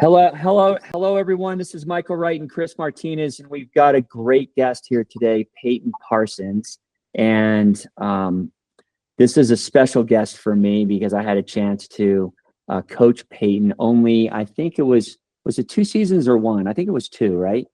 Hello, everyone. This is Michael Wright and Chris Martinez, and we've got a great guest here today, Peyton Parsons. And this is a special guest for me because I had a chance to coach Peyton. Only, I think was it 2 seasons or 1? I think it was 2, right?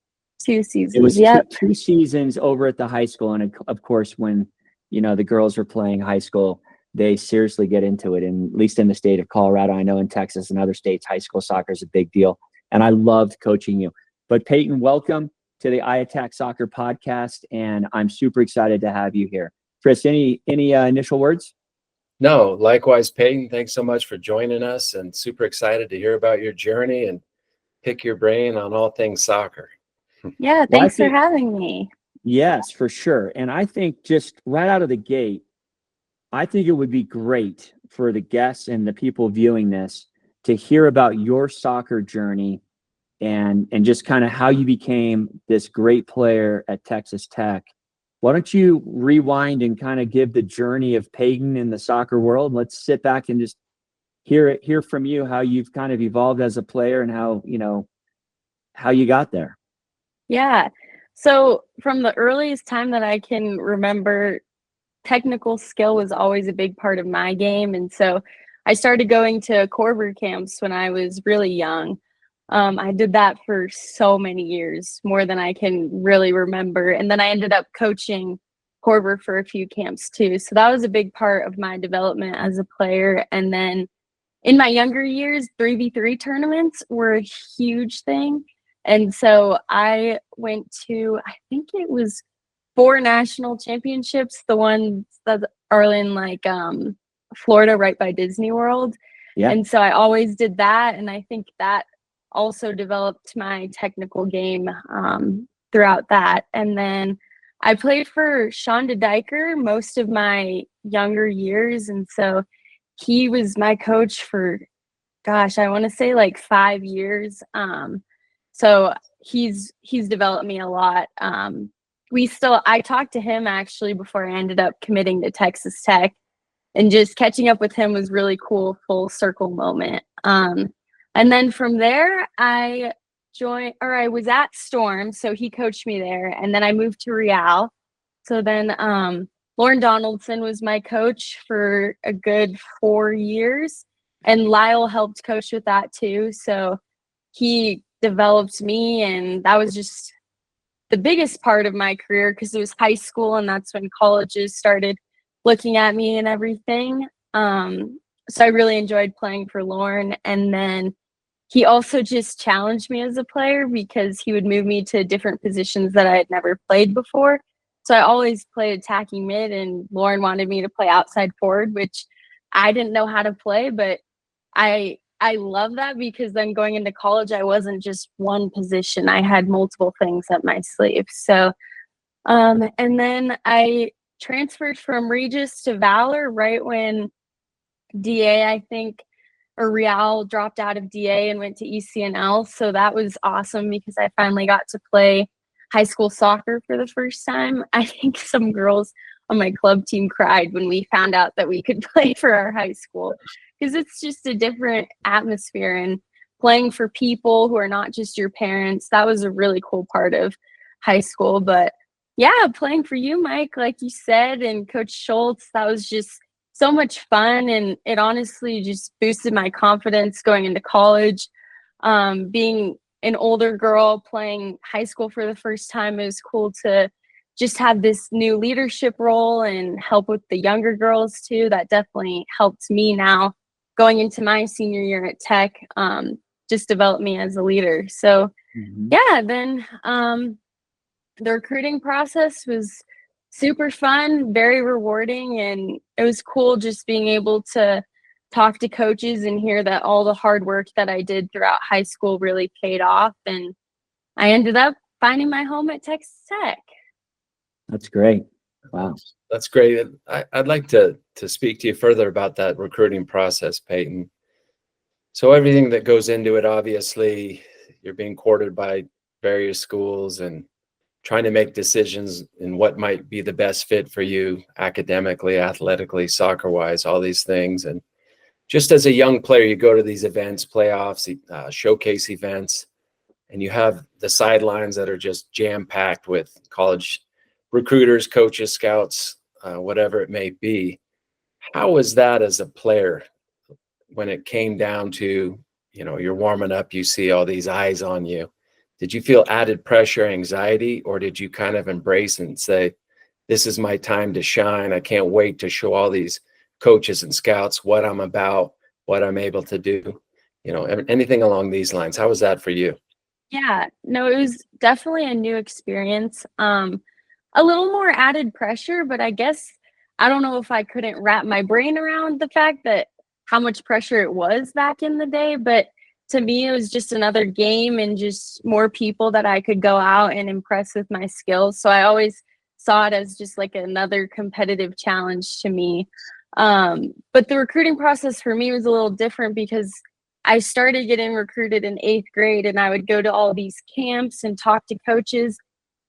2 seasons. It was yep. two seasons over at the high school, and of course, when the girls are playing high school, they seriously get into it. And at least in the state of Colorado, I know in Texas and other states, high school soccer is a big deal. And I loved coaching you. But Peyton, welcome to the iATAC Soccer Podcast, and I'm super excited to have you here. Chris, any initial words? No, likewise, Peyton. Thanks so much for joining us, and super excited to hear about your journey and pick your brain on all things soccer. Yeah, thanks for having me. Yes, for sure. And I think just right out of the gate, I think it would be great for the guests and the people viewing this to hear about your soccer journey and just kind of how you became this great player at Texas Tech. Why don't you rewind and kind of give the journey of Peyton in the soccer world? Let's sit back and just hear from you how you've kind of evolved as a player and how you got there. Yeah. So from the earliest time that I can remember, technical skill was always a big part of my game. And so I started going to Corver camps when I was really young. I did that for so many years, more than I can really remember. And then I ended up coaching Corver for a few camps too. So that was a big part of my development as a player. And then in my younger years, 3v3 tournaments were a huge thing. And so I went to, I think it was 4 national championships, the ones that are in Florida, right by Disney World. Yeah. And so I always did that. And I think that also developed my technical game throughout that. And then I played for Sean DeDiker most of my younger years. And so he was my coach for, I want to say 5 years. So he's developed me a lot. I talked to him actually before I ended up committing to Texas Tech, and just catching up with him was really cool, full circle moment. And then from there I was at Storm, so he coached me there, and then I moved to Real. So then Lauren Donaldson was my coach for a good 4 years, and Lyle helped coach with that too. So he developed me, and that was just the biggest part of my career because it was high school, and that's when colleges started looking at me and everything. So I really enjoyed playing for Lauren. And then he also just challenged me as a player because he would move me to different positions that I had never played before. So I always played attacking mid, and Lauren wanted me to play outside forward, which I didn't know how to play, but I love that because then going into college, I wasn't just one position. I had multiple things up my sleeve. So, and then I transferred from Regis to Valor right when DA, I think, or Real dropped out of DA and went to ECNL. So that was awesome because I finally got to play high school soccer for the first time. I think some girls on my club team cried when we found out that we could play for our high school, because it's just a different atmosphere, and playing for people who are not just your parents. That was a really cool part of high school. But yeah, playing for you, Mike, like you said, and Coach Schultz, that was just so much fun. And it honestly just boosted my confidence going into college. Being an older girl playing high school for the first time, it was cool to just have this new leadership role and help with the younger girls too. That definitely helped me now going into my senior year at Tech, just developed me as a leader. So yeah, then the recruiting process was super fun, very rewarding, and it was cool just being able to talk to coaches and hear that all the hard work that I did throughout high school really paid off. And I ended up finding my home at Texas Tech. That's great. Wow. That's great. I'd like to speak to you further about that recruiting process, Peyton. So everything that goes into it, obviously, you're being courted by various schools and trying to make decisions in what might be the best fit for you academically, athletically, soccer-wise, all these things. And just as a young player, you go to these events, playoffs, showcase events, and you have the sidelines that are just jam-packed with college recruiters, coaches, scouts, whatever it may be. How was that as a player when it came down to, you're warming up, you see all these eyes on you? Did you feel added pressure, anxiety, or did you kind of embrace and say, this is my time to shine. I can't wait to show all these coaches and scouts what I'm about, what I'm able to do, anything along these lines? How was that for you? Yeah, no, it was definitely a new experience. A little more added pressure, but I guess I don't know if I couldn't wrap my brain around the fact that how much pressure it was back in the day. But to me, it was just another game and just more people that I could go out and impress with my skills. So I always saw it as just like another competitive challenge to me. But the recruiting process for me was a little different because I started getting recruited in 8th grade, and I would go to all these camps and talk to coaches.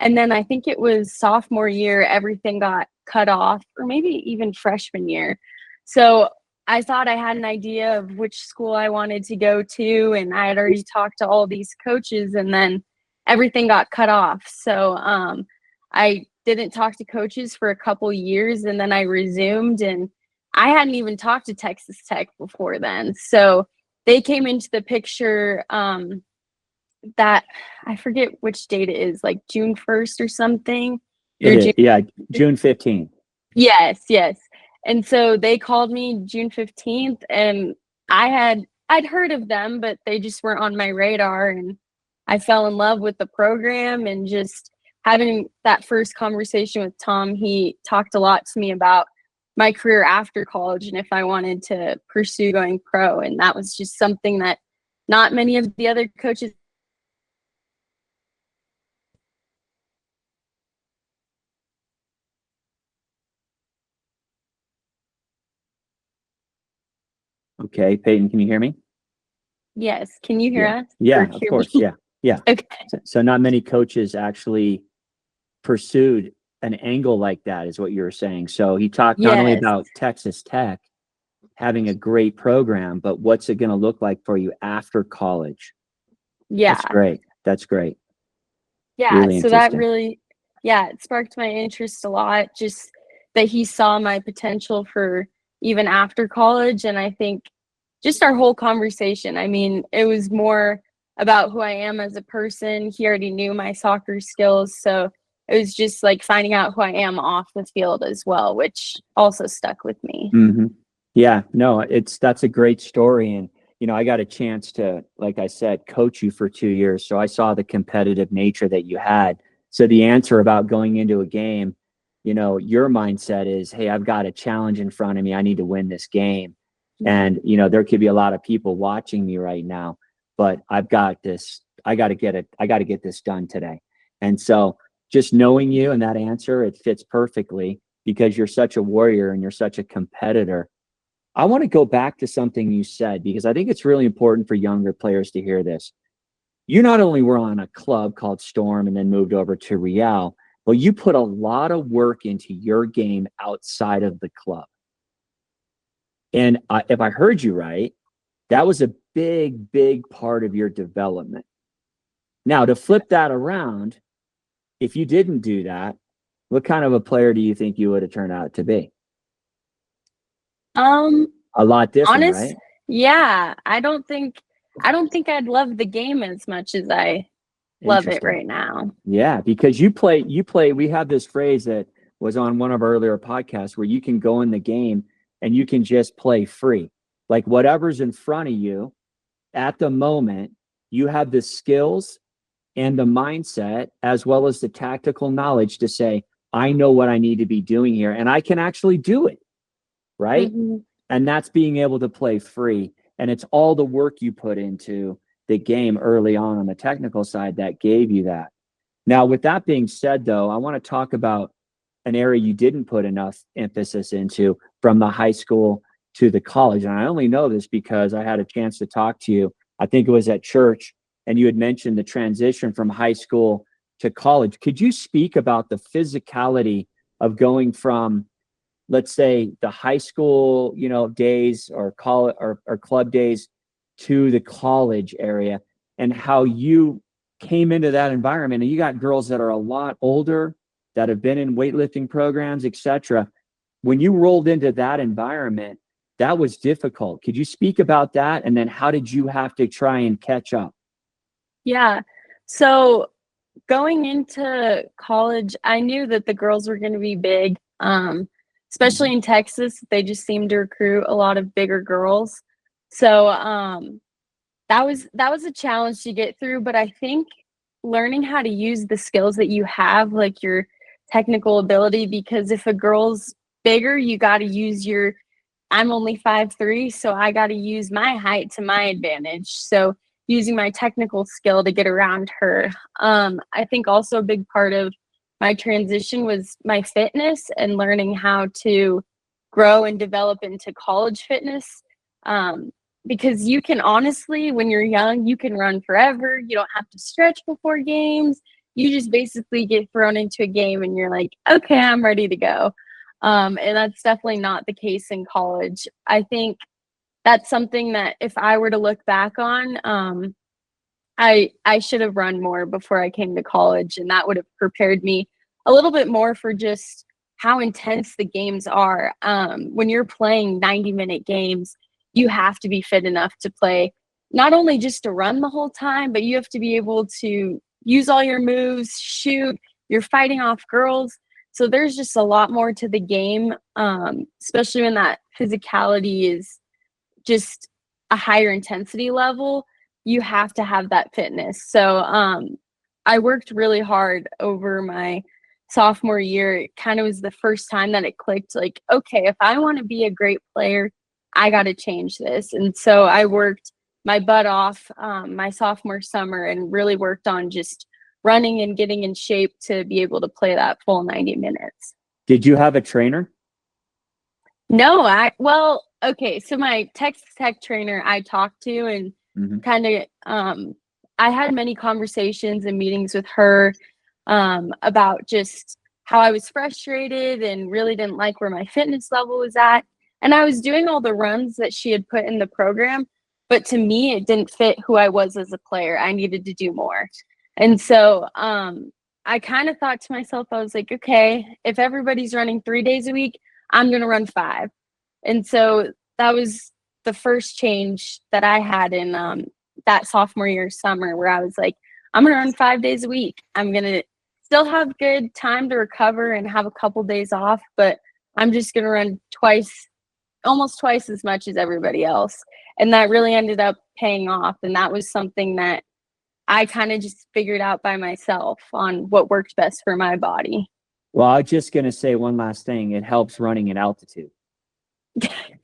And then I think it was sophomore year, everything got cut off, or maybe even freshman year. So I thought I had an idea of which school I wanted to go to, and I had already talked to all these coaches, and then everything got cut off. So I didn't talk to coaches for a couple years, and then I resumed, and I hadn't even talked to Texas Tech before then. So they came into the picture that I forget which date it is, like June 1st or something. June 15th. Yes. And so they called me June 15th, and I'd heard of them, but they just weren't on my radar. And I fell in love with the program, and just having that first conversation with Tom, he talked a lot to me about my career after college and if I wanted to pursue going pro. And that was just something that not many of the other coaches. Okay, Peyton, can you hear me? Yes. Can you hear us? Yeah, Or of hear course. me? Yeah. Okay. So not many coaches actually pursued an angle like that, is what you were saying. So he talked not only Yes. about Texas Tech having a great program, but what's it going to look like for you after college? Yeah. That's great. Yeah. Really So that interesting. really, it sparked my interest a lot, just that he saw my potential for even after college. And I think just our whole conversation, I mean, it was more about who I am as a person. He already knew my soccer skills. So it was just like finding out who I am off the field as well, which also stuck with me. Mm-hmm. Yeah, no, that's a great story. And, I got a chance to, like I said, coach you for 2 years. So I saw the competitive nature that you had. So the answer about going into a game, your mindset is, hey, I've got a challenge in front of me. I need to win this game. And, there could be a lot of people watching me right now, but I've got this. I got to get it. I got to get this done today. And so just knowing you and that answer, it fits perfectly because you're such a warrior and you're such a competitor. I want to go back to something you said because I think it's really important for younger players to hear this. You not only were on a club called Storm and then moved over to Real, but you put a lot of work into your game outside of the club. And if I heard you right, that was a big, big part of your development. Now, to flip that around, if you didn't do that, what kind of a player do you think you would have turned out to be? A lot different, right? Yeah. I don't think I'd love the game as much as I love it right now. Yeah, because you play, we have this phrase that was on one of our earlier podcasts where you can go in the game and you can just play free. Like whatever's in front of you at the moment, you have the skills and the mindset as well as the tactical knowledge to say, I know what I need to be doing here and I can actually do it. Right. Mm-hmm. And that's being able to play free. And it's all the work you put into the game early on the technical side that gave you that. Now, with that being said, though, I want to talk about an area you didn't put enough emphasis into from the high school to the college. And I only know this because I had a chance to talk to you. I think it was at church, and you had mentioned the transition from high school to college. Could you speak about the physicality of going from let's say the high school, days or college or club days to the college area, and how you came into that environment. And you got girls that are a lot older that have been in weightlifting programs, etc. When you rolled into that environment, that was difficult. Could you speak about that? And then how did you have to try and catch up? Yeah. So going into college, I knew that the girls were going to be big, especially in Texas. They just seemed to recruit a lot of bigger girls. So that was a challenge to get through. But I think learning how to use the skills that you have, like your technical ability, because if a girl's bigger, you got to use your, I'm only 5'3", so I got to use my height to my advantage. So using my technical skill to get around her. I think also a big part of my transition was my fitness and learning how to grow and develop into college fitness. Because you can honestly, when you're young, you can run forever. You don't have to stretch before games. You just basically get thrown into a game and you're like, okay, I'm ready to go. And that's definitely not the case in college. I think that's something that if I were to look back on, I should have run more before I came to college, and that would have prepared me a little bit more for just how intense the games are. When you're playing 90-minute games, you have to be fit enough to play, not only just to run the whole time, but you have to be able to use all your moves, shoot, you're fighting off girls. So there's just a lot more to the game, especially when that physicality is just a higher intensity level. You have to have that fitness. So I worked really hard over my sophomore year. It kind of was the first time that it clicked, like, okay, if I want to be a great player, I got to change this. And so I worked my butt off my sophomore summer and really worked on just running and getting in shape to be able to play that full 90 minutes. Did you have a trainer? No, okay. So my Texas Tech trainer I talked to and kind of, I had many conversations and meetings with her about just how I was frustrated and really didn't like where my fitness level was at. And I was doing all the runs that she had put in the program, but to me, it didn't fit who I was as a player. I needed to do more. And so I kind of thought to myself, I was like, okay, if everybody's running 3 days a week, I'm going to run 5. And so that was the first change that I had in that sophomore year summer, where I was like, I'm going to run 5 days a week. I'm going to still have good time to recover and have a couple days off, but I'm just going to run almost twice as much as everybody else. And that really ended up paying off. And that was something that I kind of just figured out by myself on what worked best for my body. Well, I was just going to say one last thing. It helps running at altitude.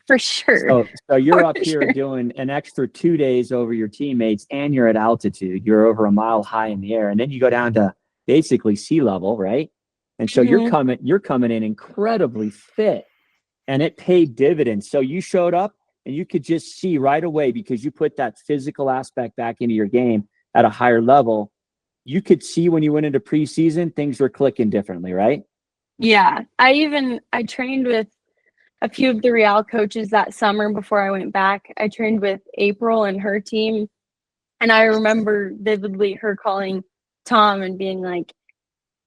For sure. So you're up here doing an extra 2 days over your teammates, and you're at altitude. You're over a mile high in the air, and then you go down to basically sea level, right? And so you're coming in incredibly fit, and it paid dividends. So you showed up, and you could just see right away, because you put that physical aspect back into your game at a higher level. You could see when you went into preseason, things were clicking differently, right? Yeah. I trained with a few of the Real coaches that summer before I went back. I trained with April and her team. And I remember vividly her calling Tom and being like,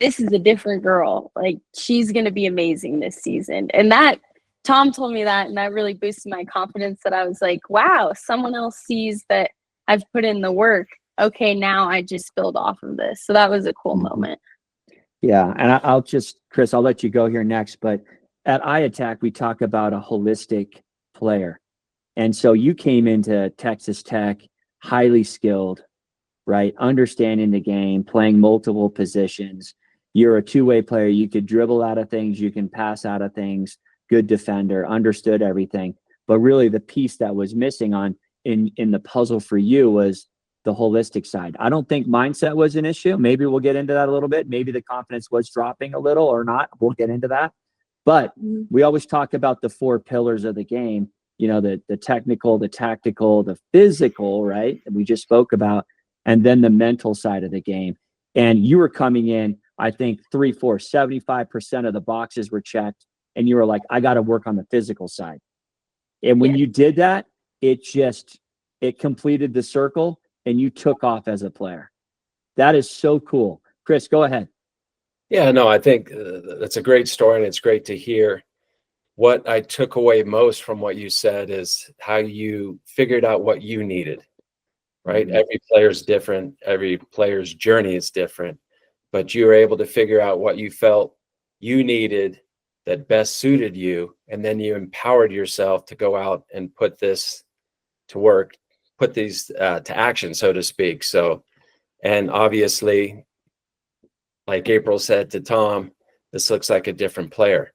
this is a different girl. Like, she's going to be amazing this season. And that Tom told me that, and that really boosted my confidence, that I was like, wow, someone else sees that I've put in the work. Okay, now I just build off of this. So that was a cool moment. Yeah. And I'll just, Chris, I'll let you go here next, but at iATAC, we talk about a holistic player. And so you came into Texas Tech highly skilled, right? Understanding the game, playing multiple positions. You're a two-way player. You could dribble out of things. You can pass out of things. Good defender, understood everything. But really the piece that was missing in the puzzle for you was the holistic side. I don't think mindset was an issue. Maybe we'll get into that a little bit. Maybe the confidence was dropping a little or not. We'll get into that. But we always talk about the 4 pillars of the game, the technical, the tactical, the physical, right? That we just spoke about, and then the mental side of the game. And you were coming in, I think 75% of the boxes were checked. and you were like, I got to work on the physical side. And when Yeah. you did that, it completed the circle and you took off as a player. That is so cool. Chris, go ahead. Yeah, no, I think that's a great story, and it's great to hear. What I took away most from what you said is how you figured out what you needed, right? Mhm. Every player's different, every player's journey is different, but you were able to figure out what you felt you needed that best suited you, and then you empowered yourself to go out and put this to work, put these to action, so to speak. So, and obviously, like April said to Tom, this looks like a different player.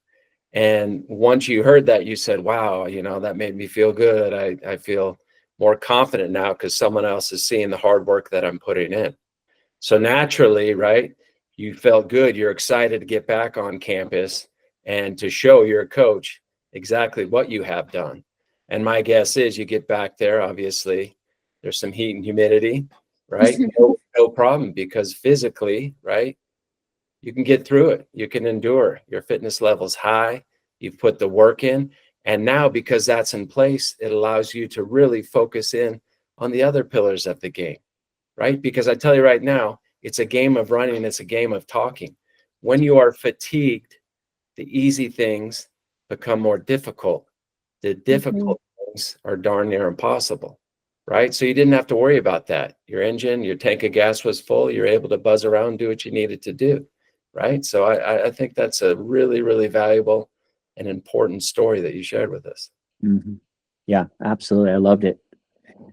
And once you heard that, you said, wow, that made me feel good. I feel more confident now because someone else is seeing the hard work that I'm putting in. So naturally, right, you felt good. You're excited to get back on campus and to show your coach exactly what you have done. And my guess is you get back there, obviously, there's some heat and humidity, right? No problem, because physically, right, you can get through it. You can endure. Your fitness level's high. You've put the work in. And now, because that's in place, it allows you to really focus in on the other pillars of the game, right? Because I tell you right now, it's a game of running. It's a game of talking. When you are fatigued, the easy things become more difficult. The difficult things are darn near impossible, right? So you didn't have to worry about that. Your engine, your tank of gas was full. You're able to buzz around, do what you needed to do, right? So I think that's a really, really valuable and important story that you shared with us. Mm-hmm. Yeah, absolutely. I loved it.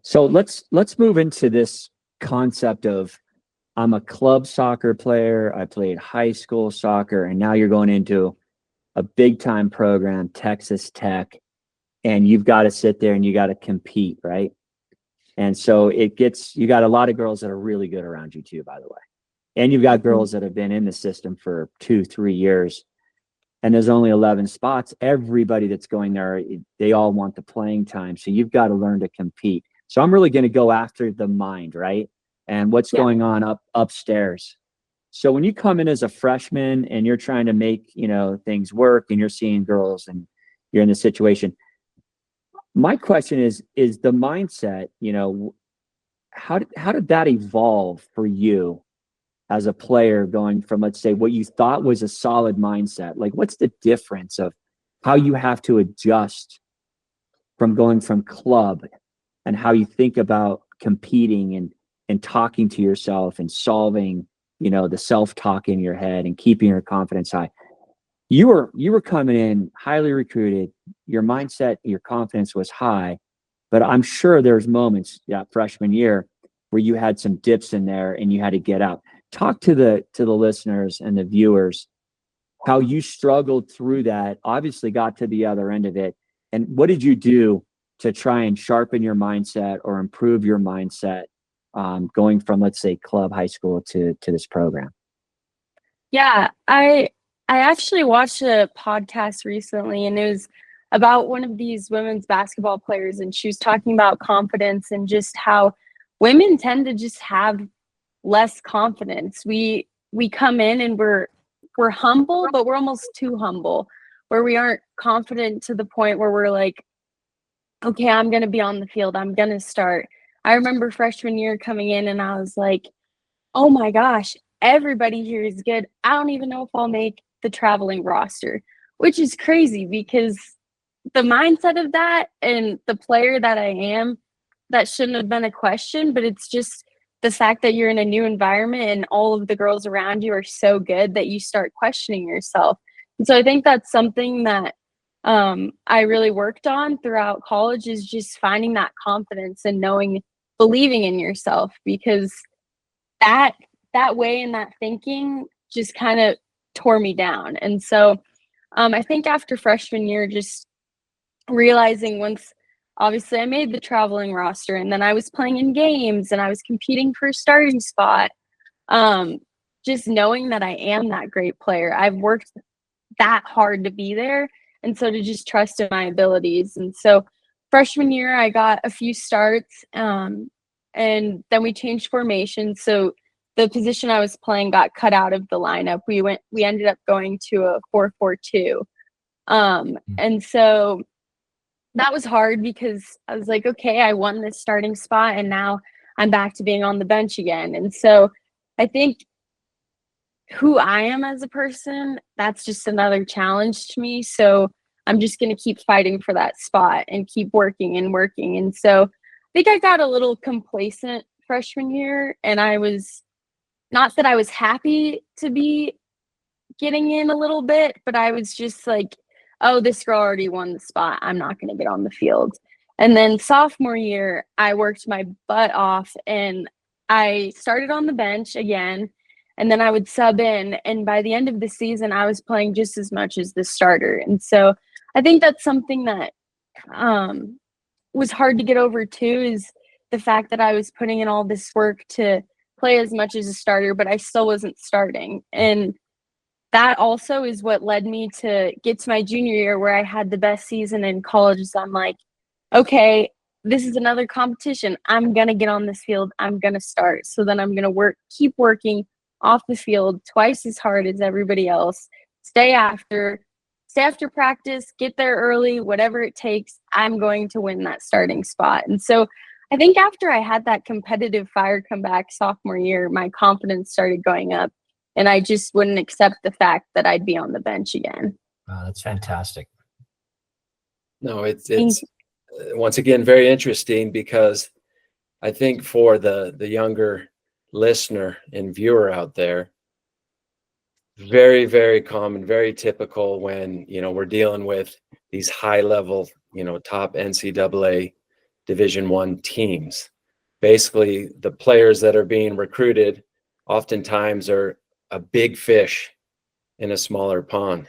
So let's move into this concept of I'm a club soccer player. I played high school soccer, and now you're going into a big time program, Texas Tech, and you've got to sit there and you got to compete, right? And so you got a lot of girls that are really good around you too, by the way. And you've got girls that have been in the system for 2-3 years, and there's only 11 spots. Everybody that's going there, they all want the playing time. So you've got to learn to compete. So I'm really going to go after the mind, right? And what's going on upstairs. So when you come in as a freshman and you're trying to make, things work, and you're seeing girls and you're in the situation, my question is the mindset, how did that evolve for you as a player, going from, let's say, what you thought was a solid mindset? Like, what's the difference of how you have to adjust from going from club, and how you think about competing and talking to yourself and solving, the self-talk in your head and keeping your confidence high? You were coming in highly recruited. Your mindset, your confidence was high, but I'm sure there's moments that freshman year where you had some dips in there and you had to get out. Talk to the listeners and the viewers how you struggled through that, obviously got to the other end of it, and what did you do to try and sharpen your mindset or improve your mindset, going from, let's say, club high school to this program? Yeah, I actually watched a podcast recently, and it was about one of these women's basketball players, and she was talking about confidence and just how women tend to just have less confidence. We come in and we're humble, but we're almost too humble, where we aren't confident to the point where we're like, okay, I'm going to be on the field. I'm going to start. I remember freshman year coming in and I was like, oh my gosh, everybody here is good. I don't even know if I'll make the traveling roster, which is crazy because the mindset of that and the player that I am, that shouldn't have been a question, but it's just the fact that you're in a new environment and all of the girls around you are so good that you start questioning yourself. And so I think that's something that I really worked on throughout college, is just finding that confidence and believing in yourself, because that way and that thinking just kind of tore me down. And so I think after freshman year, just realizing, once obviously I made the traveling roster and then I was playing in games and I was competing for a starting spot, just knowing that I am that great player. I've worked that hard to be there. And so to just trust in my abilities. And so freshman year, I got a few starts, and then we changed formation. So the position I was playing got cut out of the lineup. We ended up going to a 4-4-2. And so that was hard because I was like, okay, I won this starting spot and now I'm back to being on the bench again. And so I think who I am as a person, that's just another challenge to me. So I'm just going to keep fighting for that spot and keep working and working. And so I think I got a little complacent freshman year, and I was not that I was happy to be getting in a little bit, but I was just like, oh, this girl already won the spot. I'm not going to get on the field. And then sophomore year, I worked my butt off and I started on the bench again, and then I would sub in. And by the end of the season, I was playing just as much as the starter. And so I think that's something that was hard to get over too, is the fact that I was putting in all this work to play as much as a starter, but I still wasn't starting. And that also is what led me to get to my junior year where I had the best season in college. So I'm like, okay, this is another competition. I'm going to get on this field. I'm going to start. So then I'm going to keep working off the field twice as hard as everybody else, stay after practice, get there early, whatever it takes. I'm going to win that starting spot. And so I think after I had that competitive fire come back sophomore year, my confidence started going up, and I just wouldn't accept the fact that I'd be on the bench again. Wow, that's fantastic. No, it's once again very interesting, because I think for the younger listener and viewer out there, very, very common, very typical when, we're dealing with these high level, top NCAA Division I teams. Basically, the players that are being recruited oftentimes are a big fish in a smaller pond,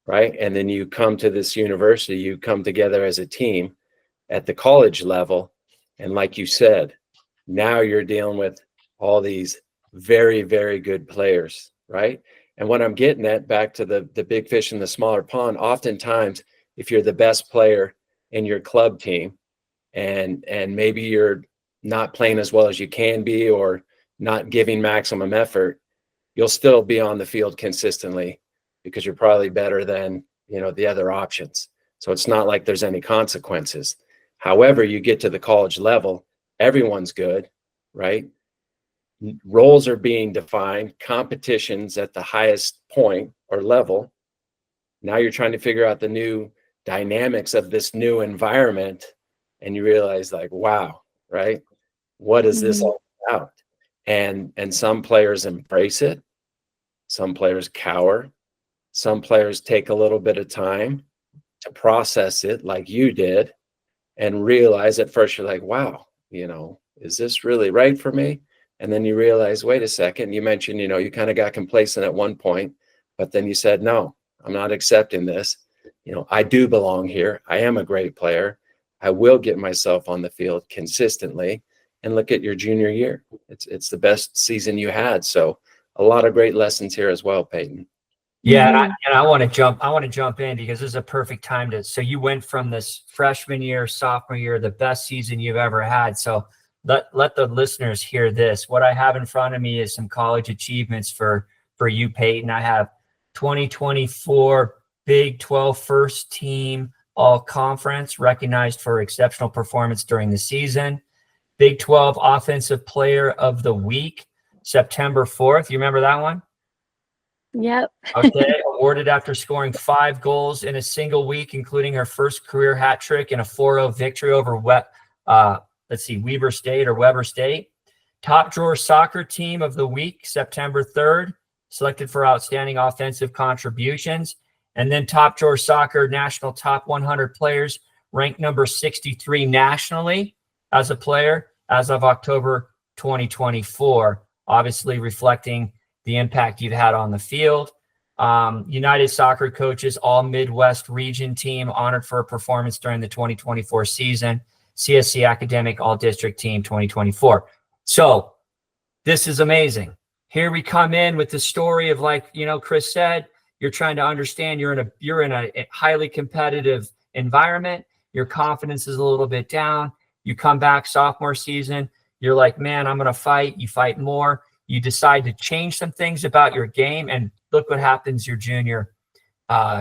right? And then you come to this university, you come together as a team at the college level. And like you said, now you're dealing with all these very, very good players, right? And what I'm getting at, back to the big fish in the smaller pond, oftentimes, if you're the best player in your club team and maybe you're not playing as well as you can be or not giving maximum effort, you'll still be on the field consistently because you're probably better than, the other options. So it's not like there's any consequences. However, you get to the college level, everyone's good, right? Roles are being defined, competitions at the highest point or level. Now you're trying to figure out the new dynamics of this new environment, and you realize, like, wow, right? What is this all about? And some players embrace it. Some players cower. Some players take a little bit of time to process it, like you did, and realize at first you're like, wow, is this really right for me? And then you realize, wait a second, you mentioned, you kind of got complacent at one point, but then you said, no, I'm not accepting this. I do belong here. I am a great player. I will get myself on the field consistently. And look at your junior year. It's the best season you had. So a lot of great lessons here as well, Peyton. Yeah, and I want to jump in because this is a perfect time to. So you went from this freshman year, sophomore year, the best season you've ever had. So let the listeners hear this. What I have in front of me is some college achievements for you, Peyton. I have 2024 Big 12 first team all conference, recognized for exceptional performance during the season. Big 12 offensive player of the week, September 4th. You remember that one? Yep. Okay. Awarded after scoring 5 goals in a single week, including her first career hat trick in a 4-0 victory over Weber State. Top drawer soccer team of the week, September 3rd, selected for outstanding offensive contributions. And then top drawer soccer national top 100 players, ranked number 63 nationally as a player as of October 2024, obviously reflecting the impact you've had on the field. United Soccer Coaches All Midwest Region Team, honored for a performance during the 2024 season. CSC Academic All District Team 2024. So this is amazing. Here we come in with the story of, like, Chris said, you're trying to understand you're in a highly competitive environment. Your confidence is a little bit down. You come back sophomore season. You're like, man, I'm going to fight. You fight more. You decide to change some things about your game. And look what happens your junior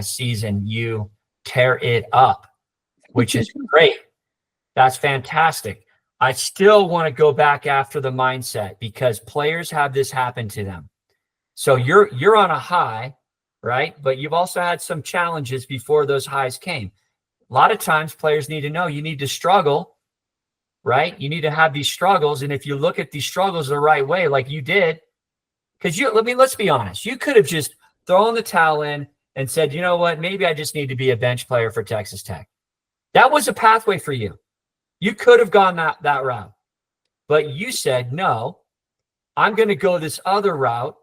season, you tear it up, which is great. That's fantastic. I still want to go back after the mindset, because players have this happen to them. So you're on a high, right? But you've also had some challenges before those highs came. A lot of times players need to know you need to struggle, right? You need to have these struggles. And if you look at these struggles the right way, like you did, because let's be honest, you could have just thrown the towel in and said, you know what, maybe I just need to be a bench player for Texas Tech. That was a pathway for you. You could have gone that route, but you said, no, I'm going to go this other route,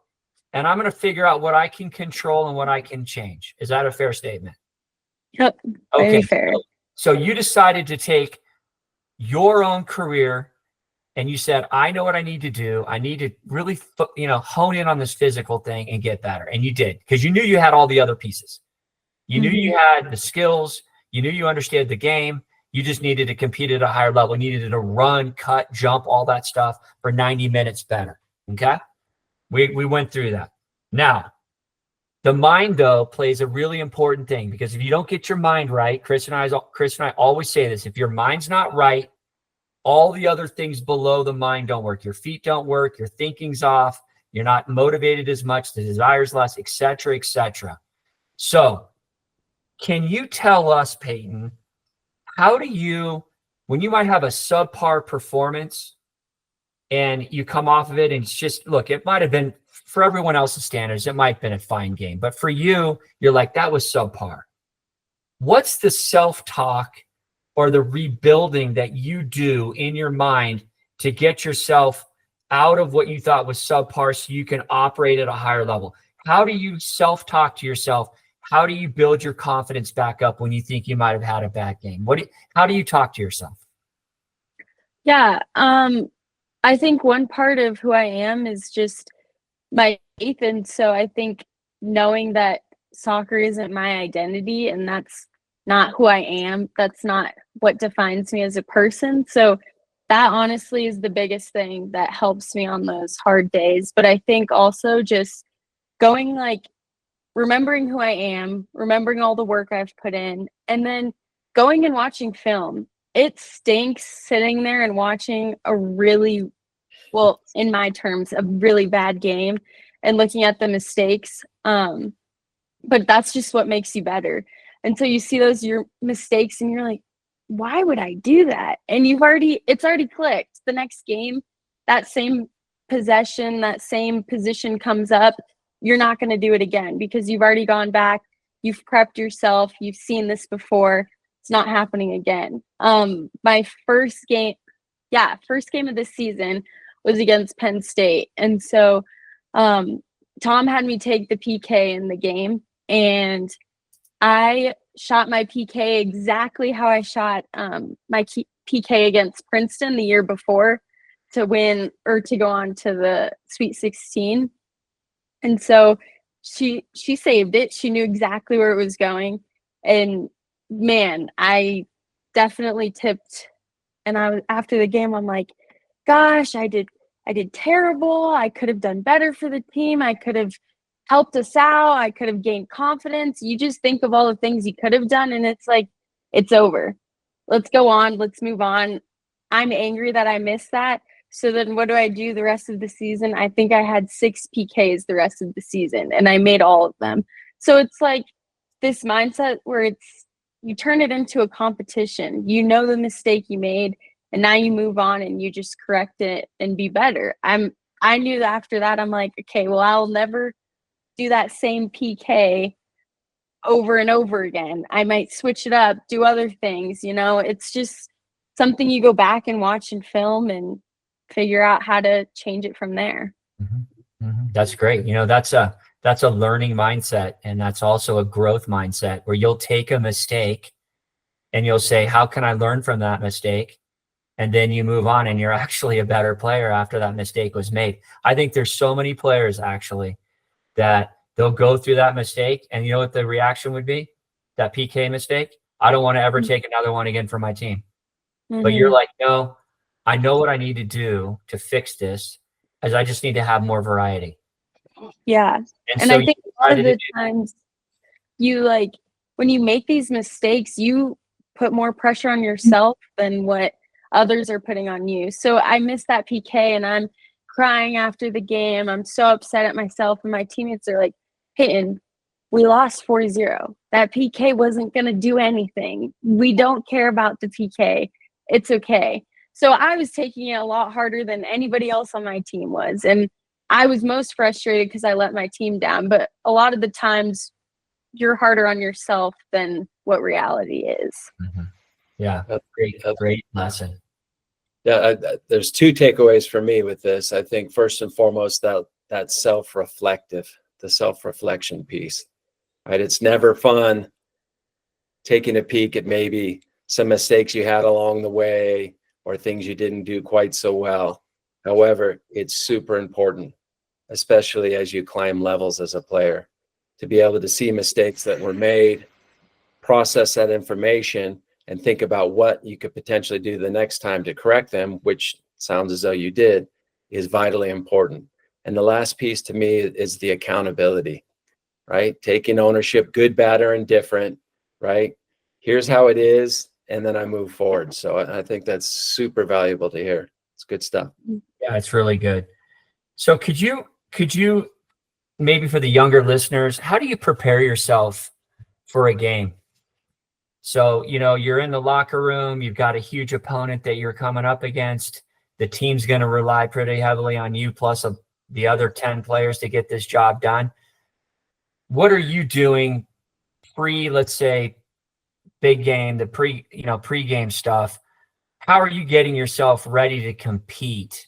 and I'm going to figure out what I can control and what I can change. Is that a fair statement? Yep. Very Okay. fair. So you decided to take your own career, and you said, I know what I need to do. I need to really, hone in on this physical thing and get better. And you did, because you knew you had all the other pieces. You knew you had the skills. You knew you understood the game. You just needed to compete at a higher level. You needed to run, cut, jump, all that stuff for 90 minutes better. Okay? We went through that. Now, the mind, though, plays a really important thing, because if you don't get your mind right, Chris and I always say this, if your mind's not right, all the other things below the mind don't work. Your feet don't work. Your thinking's off. You're not motivated as much. The desire's less, et cetera, et cetera. So can you tell us, Peyton, how do you, when you might have a subpar performance and you come off of it and it's just, look, it might have been, for everyone else's standards, it might have been a fine game. But for you, you're like, that was subpar. What's the self-talk or the rebuilding that you do in your mind to get yourself out of what you thought was subpar so you can operate at a higher level? How do you self-talk to yourself? How do you build your confidence back up when you think you might have had a bad game? How do you talk to yourself? Yeah. I think one part of who I am is just my faith. And so I think knowing that soccer isn't my identity and that's not who I am, that's not what defines me as a person. So that honestly is the biggest thing that helps me on those hard days. But I think also just going, like, remembering who I am, remembering all the work I've put in, and then going and watching film. It stinks sitting there and watching a really, well, in my terms, a really bad game and looking at the mistakes. But that's just what makes you better. And so you see your mistakes and you're like, why would I do that? And it's already clicked. The next game, that same possession, that same position comes up, you're not going to do it again because you've already gone back. You've prepped yourself. You've seen this before. It's not happening again. My first game of the season was against Penn State. And so Tom had me take the PK in the game, and I shot my PK exactly how I shot my PK against Princeton the year before to win or to go on to the Sweet 16. And so she saved it. She knew exactly where it was going. And man, I definitely tipped. And after the game, I'm like, gosh, I did terrible. I could have done better for the team. I could have helped us out. I could have gained confidence. You just think of all the things you could have done, and it's like, it's over. Let's go on. Let's move on. I'm angry that I missed that. So then what do I do the rest of the season? I think I had 6 PKs the rest of the season, and I made all of them. So it's like this mindset where you turn it into a competition. You know the mistake you made, and now you move on and you just correct it and be better. I knew that after that, I'm like, okay, well, I'll never do that same PK over and over again. I might switch it up, do other things. It's just something you go back and watch and film and figure out how to change it from there. Mm-hmm. Mm-hmm. That's great. That's a learning mindset, and that's also a growth mindset where you'll take a mistake and you'll say, how can I learn from that mistake? And then you move on and you're actually a better player after that mistake was made. I think there's so many players actually that they'll go through that mistake, and you know what the reaction would be? That PK mistake. I don't want to ever take another one again for my team. Mm-hmm. But you're like, no, I know what I need to do to fix this, as I just need to have more variety. Yeah. And so I think a lot of the times you when you make these mistakes, you put more pressure on yourself than what others are putting on you. So I missed that PK and I'm crying after the game. I'm so upset at myself, and my teammates are like, Peyton, we lost 4-0. That PK wasn't going to do anything. We don't care about the PK. It's okay. So I was taking it a lot harder than anybody else on my team was. And I was most frustrated because I let my team down. But a lot of the times you're harder on yourself than what reality is. Mm-hmm. Yeah, great lesson. Yeah, there's two takeaways for me with this. I think first and foremost, that the self-reflection piece, right? It's never fun taking a peek at maybe some mistakes you had along the way or things you didn't do quite so well. However, it's super important, especially as you climb levels as a player, to be able to see mistakes that were made, process that information, and think about what you could potentially do the next time to correct them, which sounds as though you did, is vitally important. And the last piece to me is the accountability, right? Taking ownership, good, bad, or indifferent, right? Here's how it is, and then I move forward. So I think that's super valuable to hear. It's good stuff. Yeah, it's really good. So could you maybe for the younger listeners, how do you prepare yourself for a game? So, you're in the locker room, you've got a huge opponent that you're coming up against. The team's going to rely pretty heavily on you plus the other 10 players to get this job done. What are you doing let's say, big game, the pre-game stuff? How are you getting yourself ready to compete?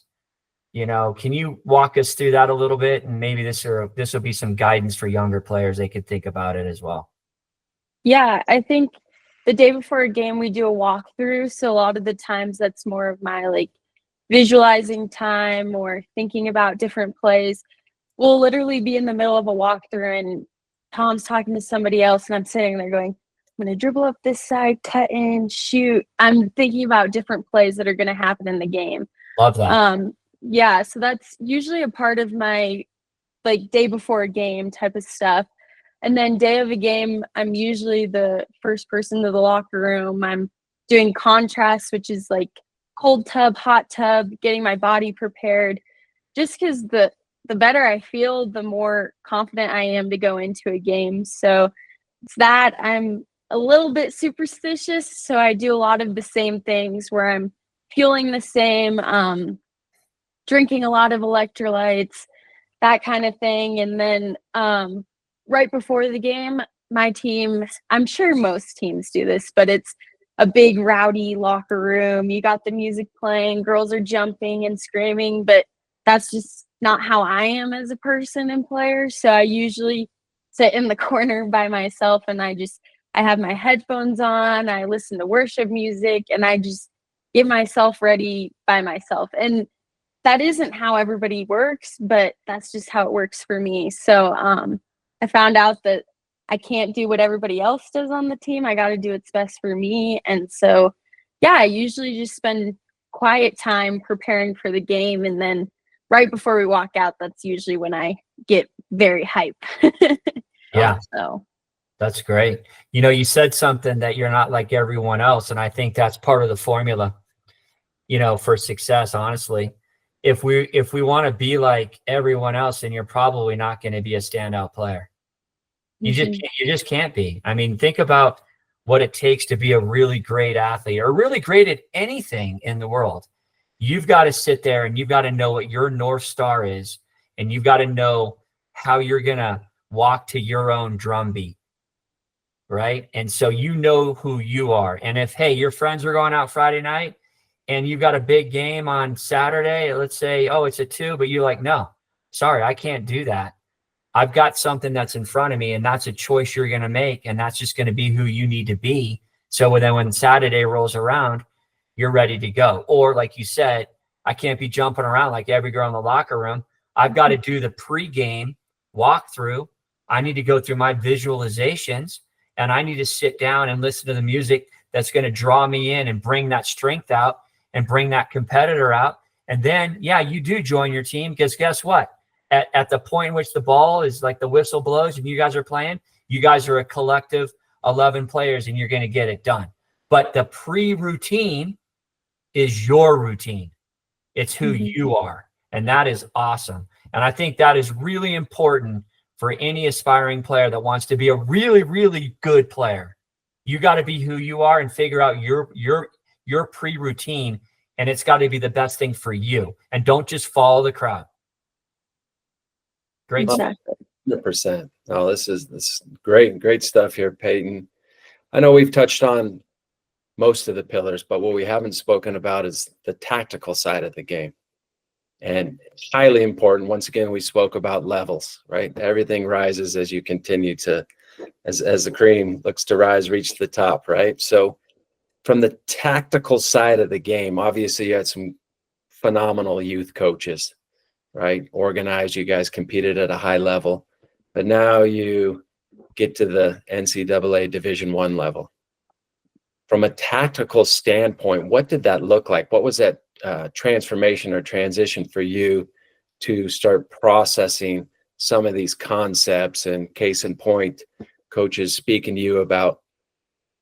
Can you walk us through that a little bit? And maybe this will be some guidance for younger players. They could think about it as well. Yeah, I think the day before a game, we do a walkthrough. So a lot of the times that's more of my visualizing time or thinking about different plays. We'll literally be in the middle of a walkthrough and Tom's talking to somebody else and I'm sitting there going, I'm going to dribble up this side, cut in, shoot. I'm thinking about different plays that are going to happen in the game. Love that. Yeah, so that's usually a part of my day before a game type of stuff. And then day of a game, I'm usually the first person to the locker room. I'm doing contrast, which is cold tub, hot tub, getting my body prepared. Just because the better I feel, the more confident I am to go into a game. So it's that. I'm a little bit superstitious, so I do a lot of the same things where I'm fueling the same, drinking a lot of electrolytes, that kind of thing. And then right before the game, my team, I'm sure most teams do this, but it's a big rowdy locker room. You got the music playing, girls are jumping and screaming, but that's just not how I am as a person and player. So I usually sit in the corner by myself and I have my headphones on, I listen to worship music, and I just get myself ready by myself. And that isn't how everybody works, but that's just how it works for me. So I found out that I can't do what everybody else does on the team. I got to do what's best for me. And so, yeah, I usually just spend quiet time preparing for the game. And then right before we walk out, that's usually when I get very hype. Yeah. So that's great. You said something that you're not like everyone else. And I think that's part of the formula, for success, honestly. If we want to be like everyone else, then you're probably not going to be a standout player. You just can't be. I mean, think about what it takes to be a really great athlete or really great at anything in the world. You've got to sit there and you've got to know what your North Star is, and you've got to know how you're going to walk to your own drumbeat, right? And so you know who you are. And if, hey, your friends are going out Friday night and you've got a big game on Saturday, let's say, oh, it's a 2, but you're like, no, sorry, I can't do that. I've got something that's in front of me, and that's a choice you're going to make, and that's just going to be who you need to be. So then when Saturday rolls around, you're ready to go. Or like you said, I can't be jumping around like every girl in the locker room. I've got to do the pregame walkthrough. I need to go through my visualizations, and I need to sit down and listen to the music that's going to draw me in and bring that strength out and bring that competitor out. And then, yeah, you do join your team, because guess what? At the point in which the ball is like the whistle blows and you guys are playing, You guys are a collective 11 players and you're going to get it done. But the pre-routine is your routine. It's who you are. And that is awesome. And I think that is really important for any aspiring player that wants to be a really, really good player. You got to be who you are and figure out your pre-routine, and it's got to be the best thing for you. And don't just follow the crowd. Great stuff. 100%. Oh, this is great stuff here, Peyton. I know we've touched on most of the pillars, but what we haven't spoken about is the tactical side of the game. And highly important. Once again, we spoke about levels, right? Everything rises as you continue to, as the cream looks to rise, reach the top, right? So from the tactical side of the game, obviously you had some phenomenal youth coaches, right? Organized, you guys competed at a high level, but now you get to the NCAA Division I level. From a tactical standpoint, what did that look like? What was that transformation or transition for you to start processing some of these concepts? And case in point, coaches speaking to you about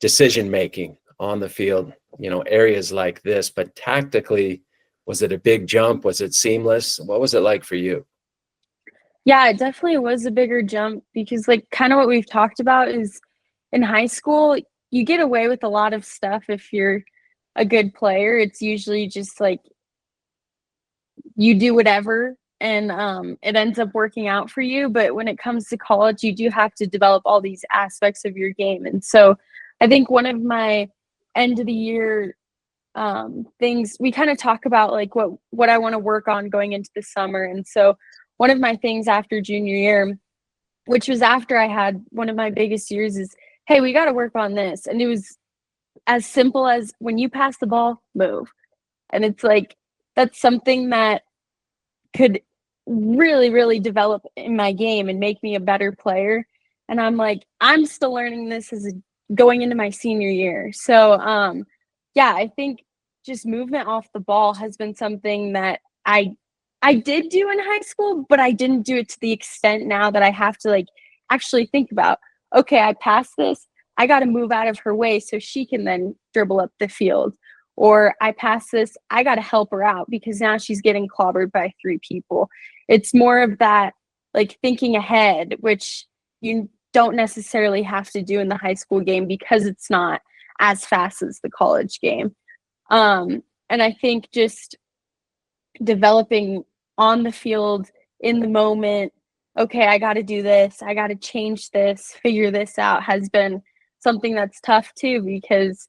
decision making on the field, areas like this. But tactically, was it a big jump? Was it seamless? What was it like for you? Yeah, it definitely was a bigger jump because kind of what we've talked about is in high school, you get away with a lot of stuff if you're a good player. It's usually just you do whatever and it ends up working out for you. But when it comes to college, you do have to develop all these aspects of your game. And so I think one of my end of the year things, we kind of talk about what I want to work on going into the summer. And so one of my things after junior year, which was after I had one of my biggest years, is, hey, we got to work on this. And it was as simple as when you pass the ball, move. And it's that's something that could really, really develop in my game and make me a better player. And I'm still learning this going into my senior year. So, I think just movement off the ball has been something that I did do in high school, but I didn't do it to the extent now that I have to actually think about, okay, I passed this, I got to move out of her way so she can then dribble up the field. Or I pass this, I got to help her out because now she's getting clobbered by 3 people. It's more of that thinking ahead, which you don't necessarily have to do in the high school game because it's not as fast as the college game. And I think just developing on the field in the moment, okay, I got to do this, I got to change this, figure this out, has been something that's tough too, because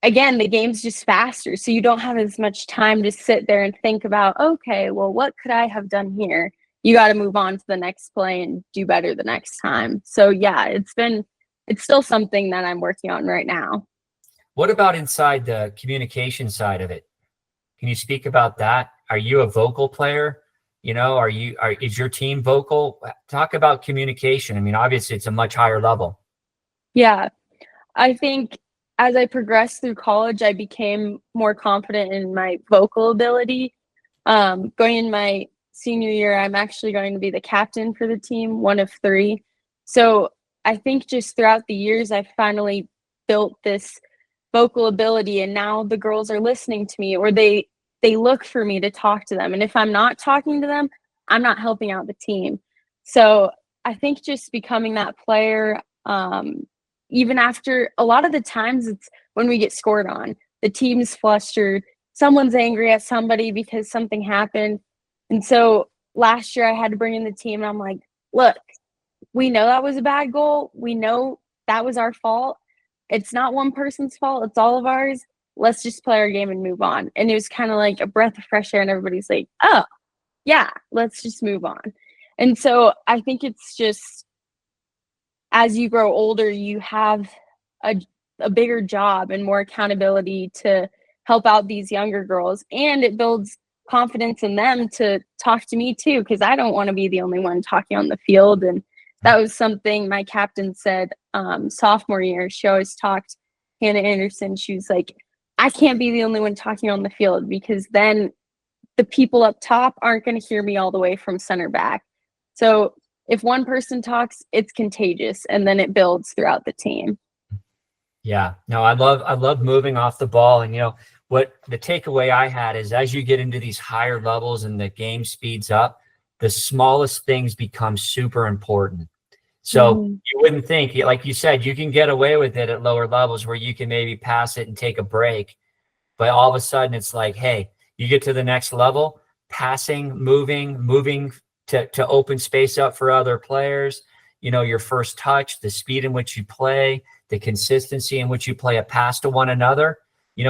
again, the game's just faster. So you don't have as much time to sit there and think about, okay, well, what could I have done here? You got to move on to the next play and do better the next time. So yeah, it's still something that I'm working on right now. What about inside the communication side of it? Can you speak about that? Are you a vocal player? Is your team vocal? Talk about communication. I mean, obviously it's a much higher level. Yeah, I think as I progressed through college, I became more confident in my vocal ability. Going in my senior year, I'm actually going to be the captain for the team, one of 3. So I think just throughout the years, I finally built this vocal ability, and now the girls are listening to me, or they look for me to talk to them. And if I'm not talking to them, I'm not helping out the team. So I think just becoming that player, even after a lot of the times it's when we get scored on, the team's flustered, someone's angry at somebody because something happened. And so last year I had to bring in the team and I'm like, look, we know that was a bad goal. We know that was our fault. It's not one person's fault. It's all of ours. Let's just play our game and move on. And it was kind of like a breath of fresh air, and everybody's like, oh, yeah, let's just move on. And so I think it's just, as you grow older, you have a bigger job and more accountability to help out these younger girls. And it builds confidence in them to talk to me too, because I don't want to be the only one talking on the field. And that was something my captain said sophomore year. She always talked, Hannah Anderson, she was like, I can't be the only one talking on the field, because then the people up top aren't going to hear me all the way from center back. So if one person talks, it's contagious, and then it builds throughout the team. Yeah, no, I love moving off the ball. And, what the takeaway I had is as you get into these higher levels and the game speeds up, the smallest things become super important. So you wouldn't think, like you said, you can get away with it at lower levels where you can maybe pass it and take a break. But all of a sudden it's like, hey, you get to the next level, passing, moving to open space up for other players, your first touch, the speed in which you play, the consistency in which you play a pass to one another,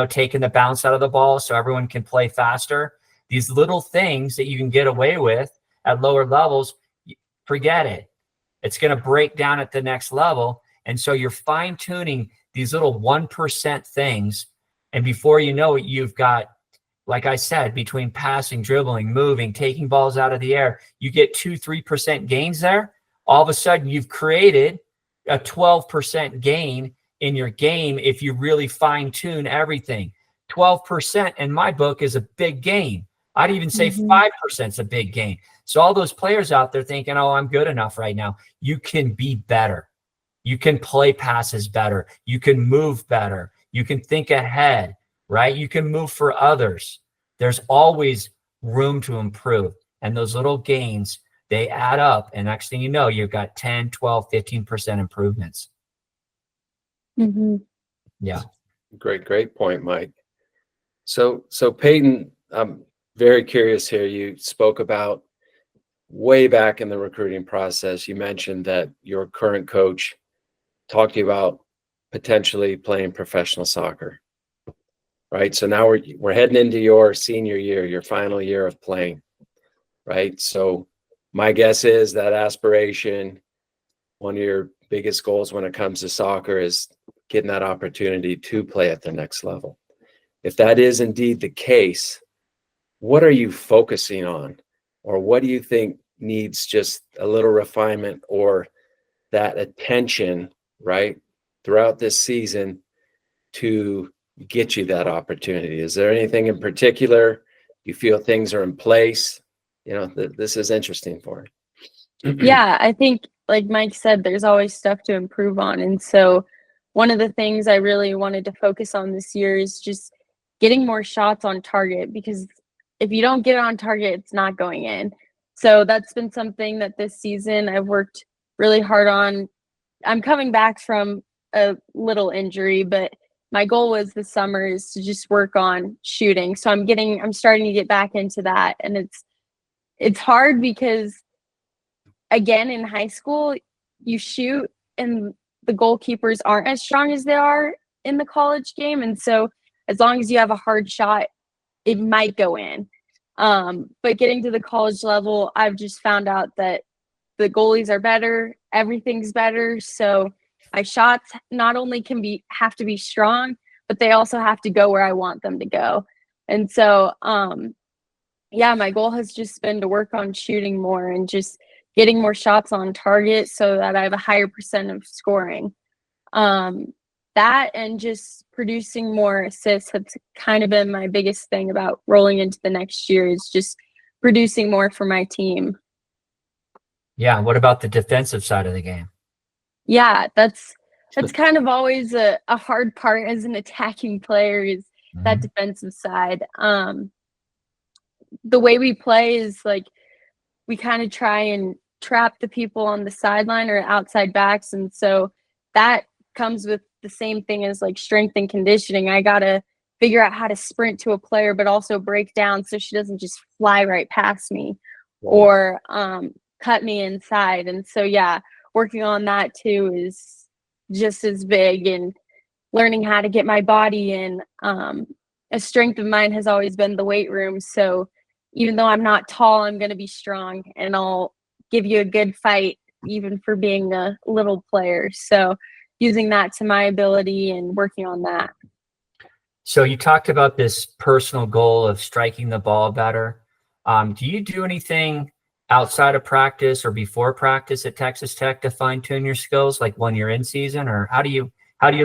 taking the bounce out of the ball so everyone can play faster. These little things that you can get away with at lower levels, forget it. It's going to break down at the next level. And so you're fine tuning these little 1% things. And before you know it, you've got, like I said, between passing, dribbling, moving, taking balls out of the air, you get 2-3% gains there. All of a sudden you've created a 12% gain in your game if you really fine tune everything. 12% in my book is a big gain. I'd even say 5% is a big gain. So all those players out there thinking, oh, I'm good enough right now. You can be better. You can play passes better. You can move better. You can think ahead, right? You can move for others. There's always room to improve. And those little gains, they add up. And next thing you know, you've got 10, 12, 15% improvements. Yeah. Great point, Mike. So Peyton, I'm very curious here. You spoke about way back in the recruiting process, you mentioned that your current coach talked to you about potentially playing professional soccer, right? So now we're heading into your senior year, your final year of playing, right? So my guess is that aspiration, one of your biggest goals when it comes to soccer is getting that opportunity to play at the next level. If that is indeed the case, what are you focusing on? Or what do you think needs just a little refinement or that attention, right, throughout this season to get you that opportunity? Is there anything in particular you feel things are in place? This is interesting for you. Yeah, I think, like Mike said, there's always stuff to improve on. And so one of the things I really wanted to focus on this year is just getting more shots on target, because if you don't get it on target, it's not going in. So that's been something that this season I've worked really hard on. I'm coming back from a little injury, but my goal was this summer is to just work on shooting. So I'm starting to get back into that. And it's hard because, again, in high school, you shoot and the goalkeepers aren't as strong as they are in the college game. And so as long as you have a hard shot, it might go in. But getting to the college level, I've just found out that the goalies are better, everything's better. So my shots not only have to be strong, but they also have to go where I want them to go. And so, my goal has just been to work on shooting more and just getting more shots on target so that I have a higher percent of scoring. That and just producing more assists has kind of been my biggest thing about rolling into the next year, is just producing more for my team. Yeah. What about the defensive side of the game? Yeah, that's kind of always a hard part as an attacking player, is that defensive side. The way we play is like we kind of try and trap the people on the sideline or outside backs. And so that comes with the same thing as like strength and conditioning. I got to figure out how to sprint to a player, but also break down so she doesn't just fly right past me or cut me inside. And so, working on that too is just as big, and learning how to get my body in. A strength of mine has always been the weight room. So even though I'm not tall, I'm going to be strong, and I'll give you a good fight even for being a little player. So using that to my ability and working on that. So you talked about this personal goal of striking the ball better. Do you do anything outside of practice or before practice at Texas Tech to fine tune your skills, like when you're in season, or how do you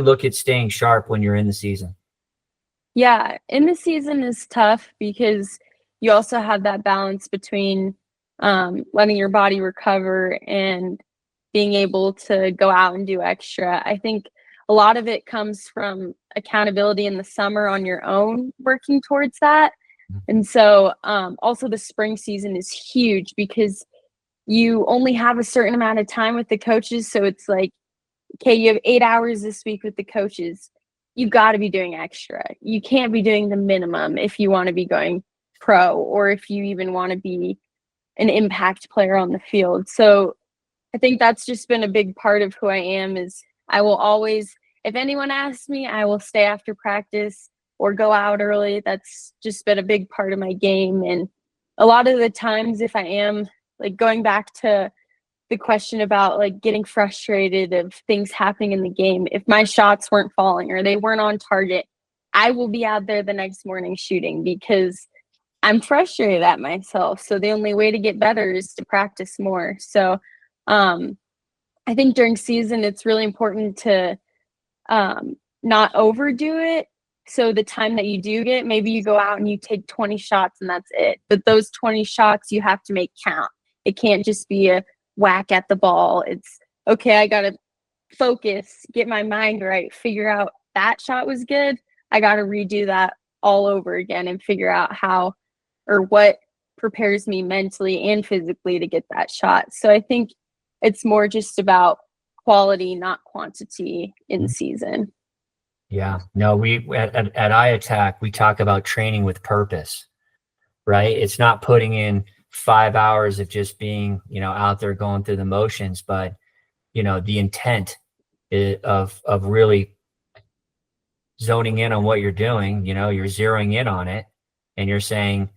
look at staying sharp when you're in the season? Yeah, in the season is tough because you also have that balance between letting your body recover and being able to go out and do extra. I think a lot of it comes from accountability in the summer on your own, working towards that. And so also the spring season is huge because you only have a certain amount of time with the coaches. So it's like, okay, you have 8 hours this week with the coaches. You got to be doing extra. You can't be doing the minimum if you want to be going pro, or if you even want to be an impact player on the field. So I think that's just been a big part of who I am. Is I will always, if anyone asks me, I will stay after practice or go out early. That's just been a big part of my game. And a lot of the times, if I am, like, going back to the question about like getting frustrated of things happening in the game, if my shots weren't falling or they weren't on target, I will be out there the next morning shooting because I'm frustrated at myself. So the only way to get better is to practice more. So I think during season, it's really important to not overdo it. So the time that you do get, maybe you go out and you take 20 shots and that's it. But those 20 shots you have to make count. It can't just be a whack at the ball. It's, okay, I got to focus, get my mind right, figure out that shot was good. I got to redo that all over again and figure out how or what prepares me mentally and physically to get that shot. So I think it's more just about quality, not quantity in season. Yeah, no, we at iATAC, we talk about training with purpose, right? It's not putting in 5 hours of just being, out there going through the motions, but, the intent of really zoning in on what you're doing. You're zeroing in on it and you're saying,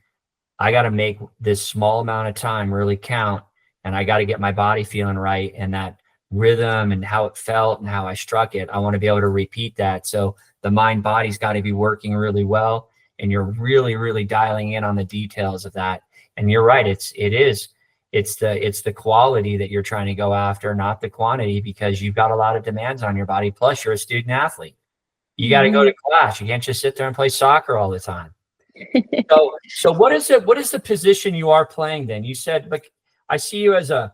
I got to make this small amount of time really count, and I got to get my body feeling right, and that rhythm and how it felt and how I struck it, I want to be able to repeat that. So the mind body's got to be working really well, and you're really, really dialing in on the details of that. And you're right, it's the quality that you're trying to go after, not the quantity, because you've got a lot of demands on your body. Plus you're a student athlete. You got to go to class. You can't just sit there and play soccer all the time. So what is the position you are playing then? You said, like, I see you as a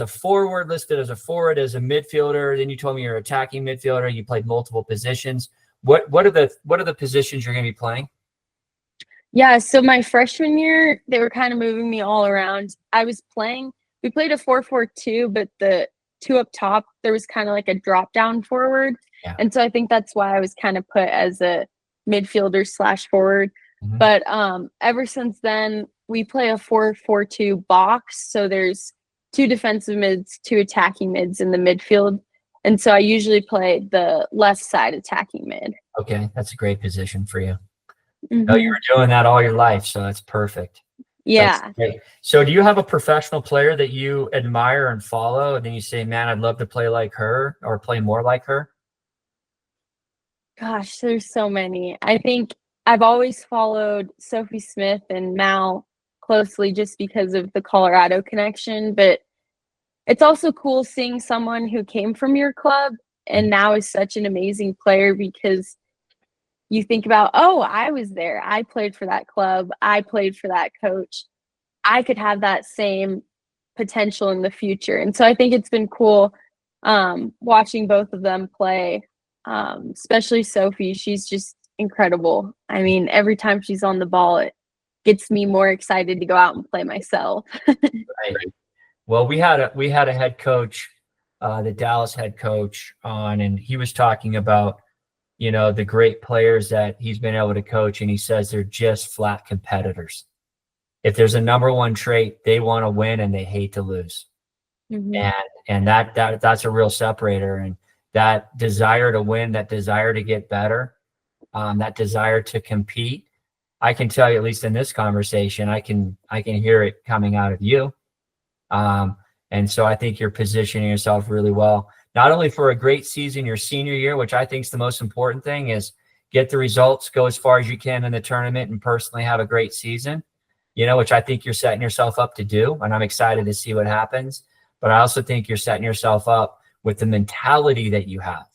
forward, listed as a forward, as a midfielder. Then you told me you're attacking midfielder. You played multiple positions. What are the positions you're going to be playing? Yeah, so my freshman year, they were kind of moving me all around. We played a 4-4-2, but the two up top, there was kind of like a drop down forward. Yeah. And so I think that's why I was kind of put as a midfielder / forward. Mm-hmm. But ever since then, we play a 4-4-2 box. So there's 2 defensive mids, 2 attacking mids in the midfield. And so I usually play the left side attacking mid. Okay, that's a great position for you. Mm-hmm. No, you were doing that all your life, so that's perfect. Yeah. That's so do you have a professional player that you admire and follow, and then you say, man, I'd love to play like her or play more like her? Gosh, there's so many. I think I've always followed Sophie Smith and Mal closely just because of the Colorado connection, but it's also cool seeing someone who came from your club and now is such an amazing player, because you think about, oh, I was there. I played for that club. I played for that coach. I could have that same potential in the future. And so I think it's been cool watching both of them play, especially Sophie. She's just incredible. I mean, every time she's on the ball, it gets me more excited to go out and play myself. Right. Well, we had a head coach, the Dallas head coach on, and he was talking about, the great players that he's been able to coach. And he says they're just flat competitors. If there's a number one trait, they want to win and they hate to lose. Mm-hmm. And that's a real separator. And that desire to win, that desire to get better, that desire to compete, I can tell you, at least in this conversation, I can hear it coming out of you. And so I think you're positioning yourself really well, not only for a great season your senior year, which I think is the most important thing, is get the results, go as far as you can in the tournament, and personally have a great season, which I think you're setting yourself up to do. And I'm excited to see what happens. But I also think you're setting yourself up with the mentality that you have.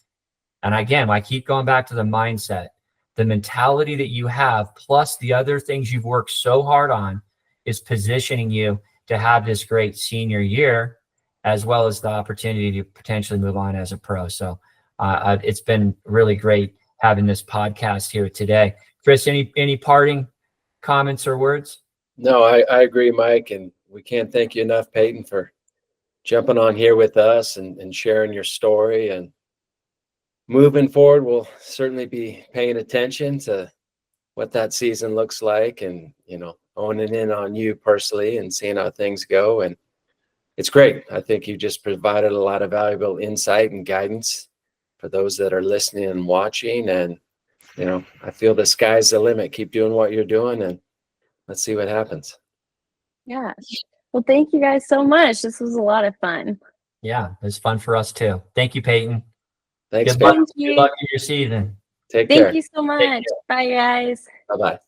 And again, I keep going back to the mindset. The mentality that you have, plus the other things you've worked so hard on, is positioning you to have this great senior year, as well as the opportunity to potentially move on as a pro. So it's been really great having this podcast here today. Chris, any parting comments or words? No, I agree, Mike, and we can't thank you enough, Peyton, for jumping on here with us and sharing your story. And moving forward, we'll certainly be paying attention to what that season looks like, and owning in on you personally and seeing how things go. And it's great. I think you just provided a lot of valuable insight and guidance for those that are listening and watching. And I feel the sky's the limit. Keep doing what you're doing, and let's see what happens. Yeah. Well, thank you guys so much. This was a lot of fun. Yeah, it was fun for us too. Thank you, Peyton. Thanks, Good luck, Peyton. Thank you. good luck in your season. Take care. Thank you so much. Bye, guys. Bye-bye.